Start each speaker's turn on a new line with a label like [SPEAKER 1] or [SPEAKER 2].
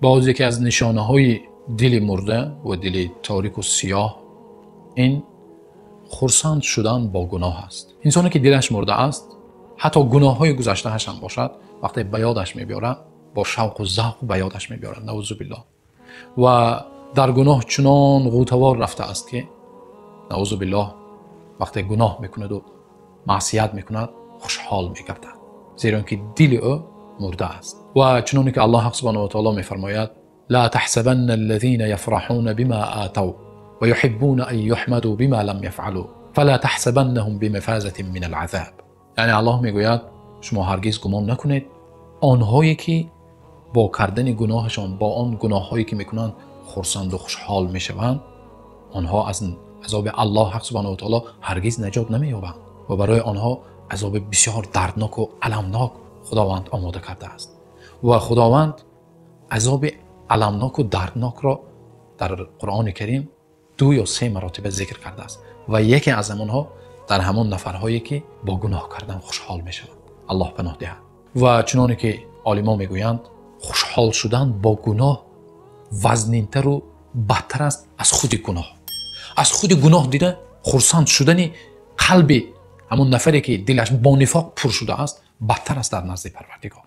[SPEAKER 1] باز یکی از نشانه های دل مرده و دل تاریک و سیاه این خرسند شدن با گناه است. انسانی که دلش مرده است، حتی گناه های گذشته هاش هم باشد، وقتی به یادش میبیاره با شوق و ذوق به یادش میبیاره، نعوذ بالله، و در گناه چنان غوطه‌وار رفته است که نعوذ بالله وقتی گناه میکند و معصیت میکند خوشحال میگردد، زیرا که دل او مرده است. و چنانی که الله سبحانه و تعالی میفرماید: لا تحسبن الذين يفرحون بما آتوا ويحبون ان يحمدوا بما لم يفعلوا فلا تحسبنهم بمفازة من العذاب. یعنی الله میگوید شما هرگز گمان نکنید آنهایی که با کردن گناهشان، با آن گناهایی که میکنند خرسند و خوشحال میشوند، آنها از عذاب الله سبحانه و تعالی هرگز نجات نمییابند و برای آنها عذاب بسیار دردناک و المناک خداوند آماده کرده است. و خداوند عذاب المناک و دردناک را در قرآن کریم 2 یا 3 مراتب ذکر کرده است و یکی از آنها در همان نفرهایی که با گناه کردن خوشحال میشوند. الله پناه دهد. و چنانی که عالمان میگویند خوشحال شدن با گناه وزنین‌تر و بدتر است از خود گناه. از خود گناه دیده خرسند شدن قلب همون نفری که دلش با نفاق پر شده است بدتر است در نزد پروردگار.